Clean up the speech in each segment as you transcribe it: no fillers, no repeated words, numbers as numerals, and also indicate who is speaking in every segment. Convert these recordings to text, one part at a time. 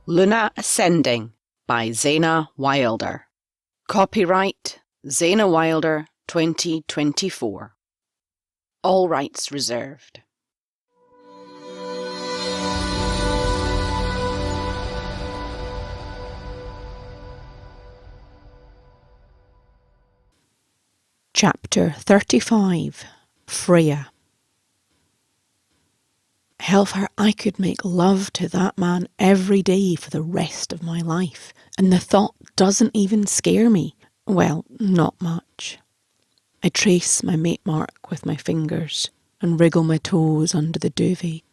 Speaker 1: Luna Ascending by Zaina Wilder. Copyright Zaina Wilder 2024. All rights reserved. Chapter 35. Freya. Hellfire, I could make love to that man every day for the rest of my life, and the thought doesn't even scare me. Well, not much. I trace my mate mark with my fingers and wriggle my toes under the duvet.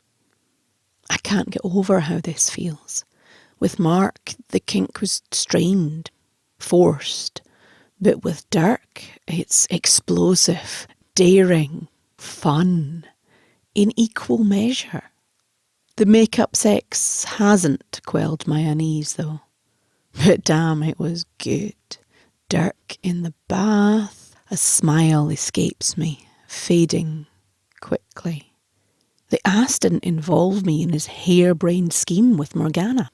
Speaker 1: I can't get over how this feels. With Mark, the kink was strained, forced, but with Dirk, it's explosive, daring, fun, in equal measure. The make-up sex hasn't quelled my unease though. But damn, it was good. Dirk in the bath. A smile escapes me, fading quickly. The ass didn't involve me in his harebrained scheme with Morgana.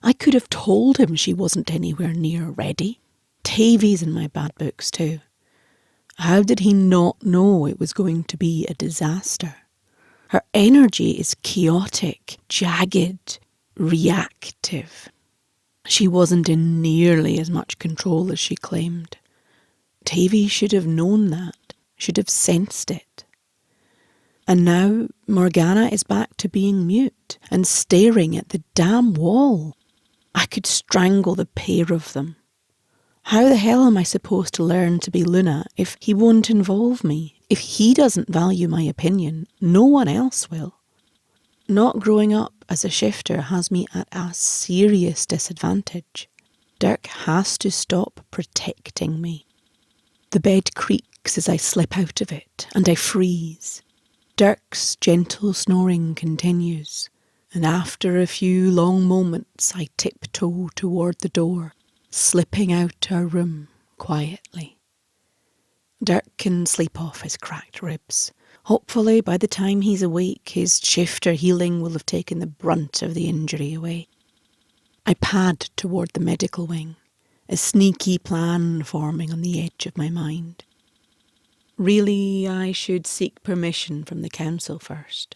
Speaker 1: I could have told him she wasn't anywhere near ready. Tavy's in my bad books too. How did he not know it was going to be a disaster? Her energy is chaotic, jagged, reactive. She wasn't in nearly as much control as she claimed. Tavy should have known that, should have sensed it. And now Morgana is back to being mute and staring at the damn wall. I could strangle the pair of them. How the hell am I supposed to learn to be Luna if he won't involve me? If he doesn't value my opinion, no one else will. Not growing up as a shifter has me at a serious disadvantage. Dirk has to stop protecting me. The bed creaks as I slip out of it, and I freeze. Dirk's gentle snoring continues, and after a few long moments I tiptoe toward the door, slipping out our room quietly. Dirk can sleep off his cracked ribs. Hopefully by the time he's awake, his shifter healing will have taken the brunt of the injury away. I pad toward the medical wing, a sneaky plan forming on the edge of my mind. Really, I should seek permission from the council first.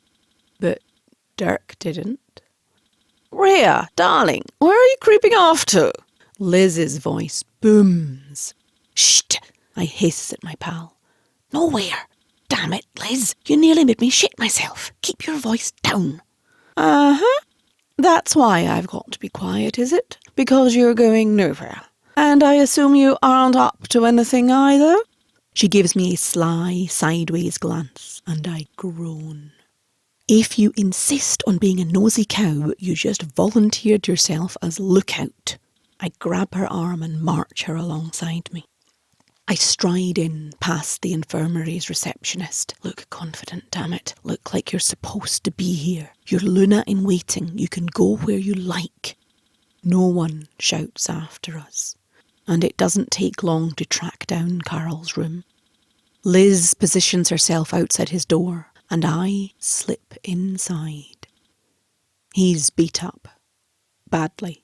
Speaker 1: But Dirk didn't. "Rhea, darling, where are you creeping off to?" Liz's voice booms. "Shh!" I hiss at my pal. "Nowhere. Damn it, Liz, you nearly made me shit myself. Keep your voice down." "Uh-huh. That's why I've got to be quiet, is it? Because you're going nowhere. And I assume you aren't up to anything either?" She gives me a sly, sideways glance, and I groan. "If you insist on being a nosy cow, you just volunteered yourself as lookout." I grab her arm and march her alongside me. I stride in past the infirmary's receptionist. "Look confident, damn it. Look like you're supposed to be here. You're Luna in waiting. You can go where you like." No one shouts after us, and it doesn't take long to track down Carl's room. Liz positions herself outside his door, and I slip inside. He's beat up. Badly.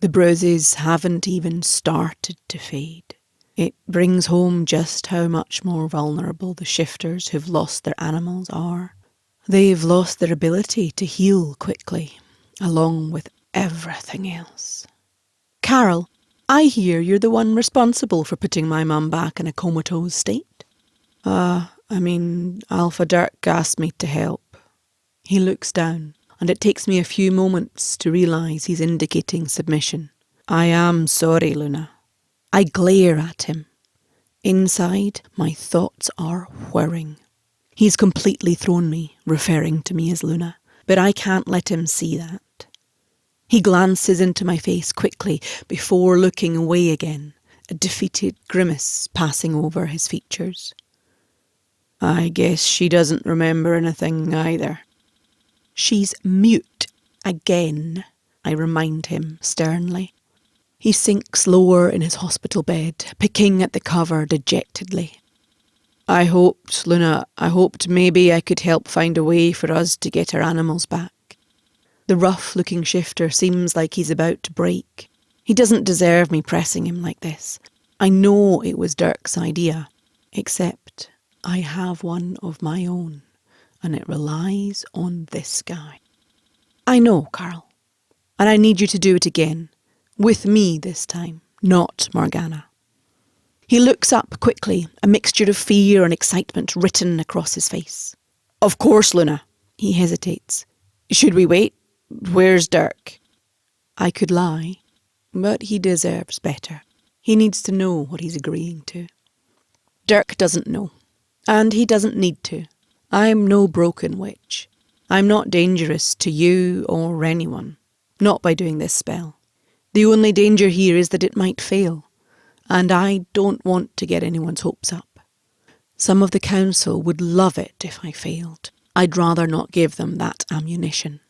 Speaker 1: The bruises haven't even started to fade. It brings home just how much more vulnerable the shifters who've lost their animals are. They've lost their ability to heal quickly, along with everything else. "Carol, I hear you're the one responsible for putting my mum back in a comatose state." Alpha Dirk asked me to help." He looks down, and it takes me a few moments to realise he's indicating submission. "I am sorry, Luna." I glare at him. Inside, my thoughts are whirring. He's completely thrown me, referring to me as Luna, but I can't let him see that. He glances into my face quickly before looking away again, a defeated grimace passing over his features. "I guess she doesn't remember anything either." "She's mute again," I remind him sternly. He sinks lower in his hospital bed, picking at the cover dejectedly. I hoped maybe I could help find a way for us to get our animals back." The rough-looking shifter seems like he's about to break. He doesn't deserve me pressing him like this. I know it was Dirk's idea, except I have one of my own, and it relies on this guy. I know, Carl, and I need you to do it again, with me this time, not Morgana. He looks up quickly, a mixture of fear and excitement written across his face. Of course, Luna. He hesitates. Should we wait? Where's Dirk? I could lie, but he deserves better. He needs to know what he's agreeing to. Dirk doesn't know, and he doesn't need to. I'm no broken witch. I'm not dangerous to you or anyone, not by doing this spell. The only danger here is that it might fail, and I don't want to get anyone's hopes up. Some of the council would love it if I failed. I'd rather not give them that ammunition.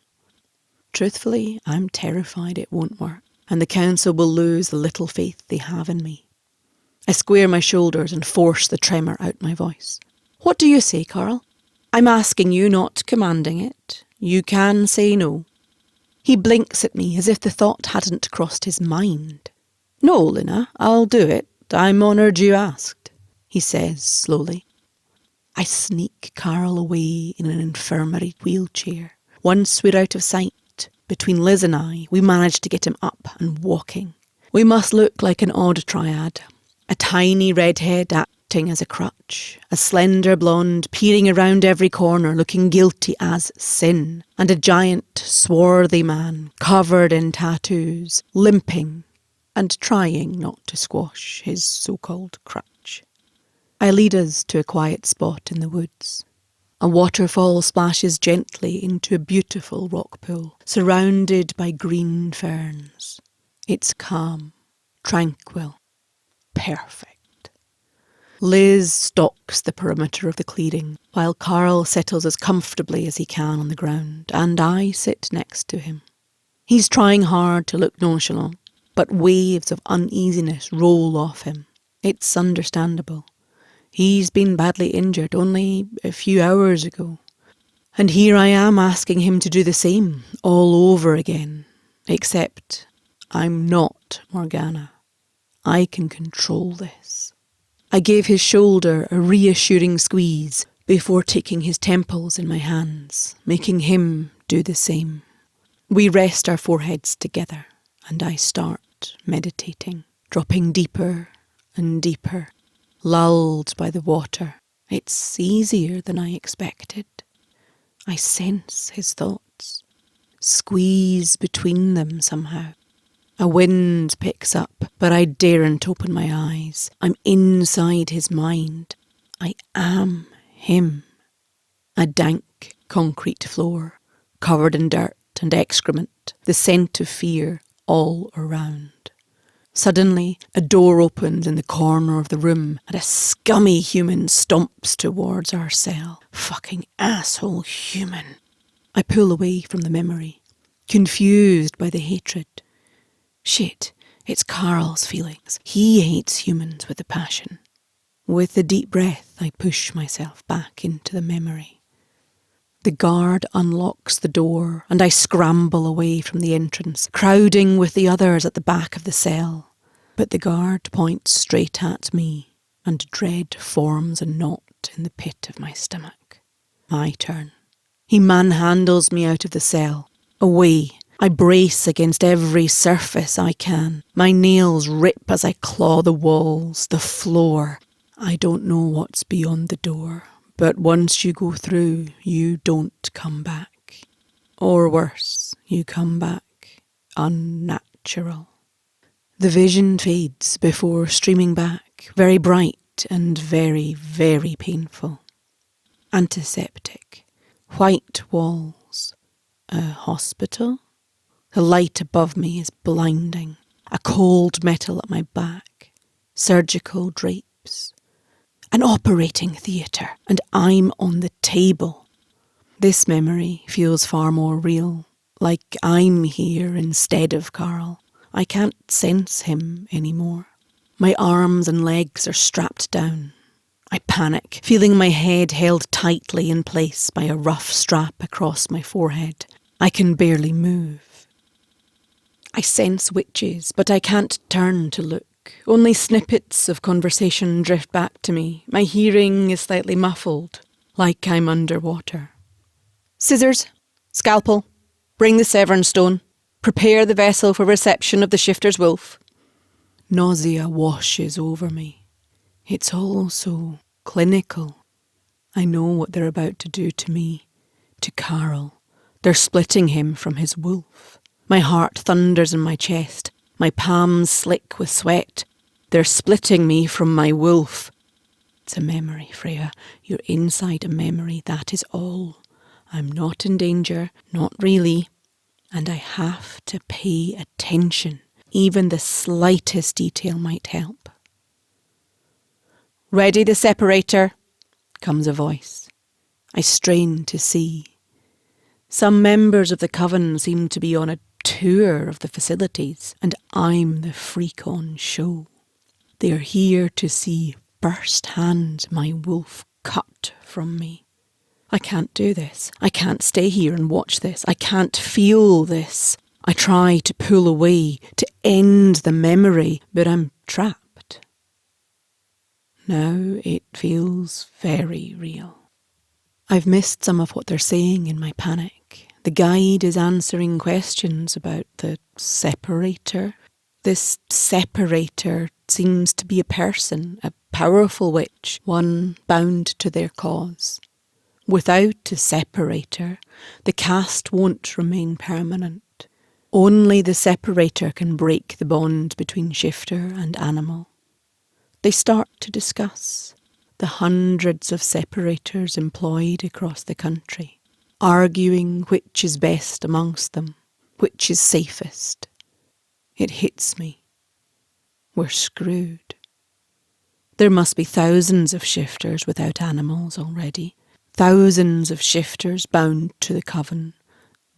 Speaker 1: Truthfully, I'm terrified it won't work, and the council will lose the little faith they have in me. I square my shoulders and force the tremor out my voice. What do you say, Carl? I'm asking you, not commanding it. You can say no. He blinks at me as if the thought hadn't crossed his mind. No, Luna, I'll do it. I'm honoured you asked, he says slowly. I sneak Carl away in an infirmary wheelchair. Once we're out of sight, between Liz and I, we manage to get him up and walking. We must look like an odd triad. A tiny redhead acting as a crutch, a slender blonde peering around every corner looking guilty as sin, and a giant, swarthy man covered in tattoos, limping and trying not to squash his so-called crutch. I lead us to a quiet spot in the woods. A waterfall splashes gently into a beautiful rock pool, surrounded by green ferns. It's calm, tranquil, perfect. Liz stalks the perimeter of the clearing, while Carl settles as comfortably as he can on the ground, and I sit next to him. He's trying hard to look nonchalant, but waves of uneasiness roll off him. It's understandable. He's been badly injured only a few hours ago. And here I am asking him to do the same, all over again. Except I'm not Morgana. I can control this. I gave his shoulder a reassuring squeeze before taking his temples in my hands, making him do the same. We rest our foreheads together, and I start meditating, dropping deeper and deeper, lulled by the water. It's easier than I expected. I sense his thoughts, squeeze between them somehow. A wind picks up, but I daren't open my eyes. I'm inside his mind. I am him. A dank concrete floor, covered in dirt and excrement, the scent of fear all around. Suddenly, a door opens in the corner of the room and a scummy human stomps towards our cell. Fucking asshole human. I pull away from the memory, confused by the hatred. Shit, it's Carl's feelings. He hates humans with a passion. With a deep breath, I push myself back into the memory. The guard unlocks the door and I scramble away from the entrance, crowding with the others at the back of the cell. But the guard points straight at me and dread forms a knot in the pit of my stomach. My turn. He manhandles me out of the cell. Away. I brace against every surface I can. My nails rip as I claw the walls, the floor. I don't know what's beyond the door. But once you go through, you don't come back. Or worse, you come back unnatural. The vision fades before streaming back, very bright and very, very painful. Antiseptic. White walls. A hospital? The light above me is blinding. A cold metal at my back. Surgical drapes. An operating theatre, and I'm on the table. This memory feels far more real, like I'm here instead of Carl. I can't sense him anymore. My arms and legs are strapped down. I panic, feeling my head held tightly in place by a rough strap across my forehead. I can barely move. I sense witches, but I can't turn to look. Only snippets of conversation drift back to me. My hearing is slightly muffled, like I'm underwater. Scissors, scalpel, bring the severn stone. Prepare the vessel for reception of the shifter's wolf. Nausea washes over me. It's all so clinical. I know what they're about to do to me, to Carl. They're splitting him from his wolf. My heart thunders in my chest, my palms slick with sweat. They're splitting me from my wolf. It's a memory, Freya. You're inside a memory, that is all. I'm not in danger, not really. And I have to pay attention. Even the slightest detail might help. Ready the separator, comes a voice. I strain to see. Some members of the coven seem to be on a tour of the facilities, and I'm the freak on show. They're here to see firsthand my wolf cut from me. I can't do this. I can't stay here and watch this. I can't feel this. I try to pull away, to end the memory, but I'm trapped. Now it feels very real. I've missed some of what they're saying in my panic. The guide is answering questions about the separator. This separator seems to be a person, a powerful witch, one bound to their cause. Without a separator, the caste won't remain permanent. Only the separator can break the bond between shifter and animal. They start to discuss the hundreds of separators employed across the country, arguing which is best amongst them, which is safest. It hits me. We're screwed. There must be thousands of shifters without animals already, thousands of shifters bound to the coven,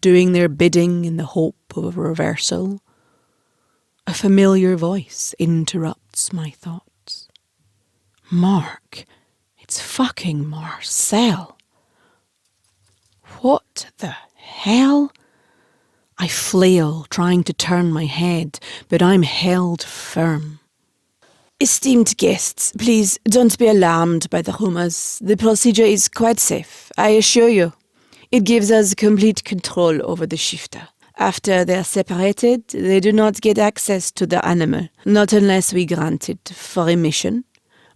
Speaker 1: doing their bidding in the hope of a reversal. A familiar voice interrupts my thoughts. Mark, it's fucking Marcel. What the hell? I flail, trying to turn my head, but I'm held firm. Esteemed guests, please don't be alarmed by the rumours. The procedure is quite safe, I assure you. It gives us complete control over the shifter. After they're separated, they do not get access to the animal, not unless we grant it for a mission.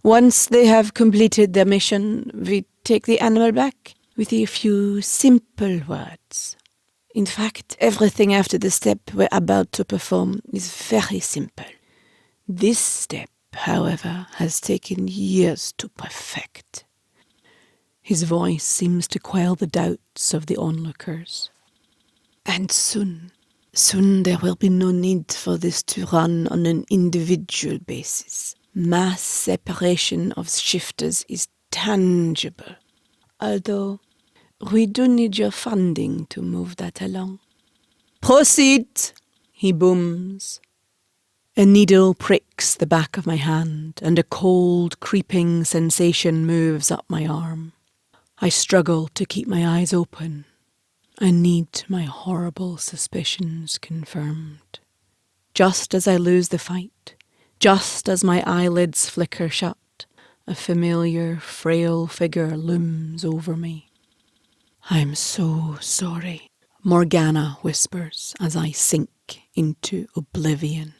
Speaker 1: Once they have completed their mission, we take the animal back with a few simple words. In fact, everything after the step we're about to perform is very simple. This step, however, has taken years to perfect. His voice seems to quell the doubts of the onlookers. And soon there will be no need for this to run on an individual basis. Mass separation of shifters is tangible, although we do need your funding to move that along. Proceed, he booms. A needle pricks the back of my hand, and a cold, creeping sensation moves up my arm. I struggle to keep my eyes open. I need my horrible suspicions confirmed. Just as I lose the fight, just as my eyelids flicker shut, a familiar, frail figure looms over me. I'm so sorry, Morgana whispers as I sink into oblivion.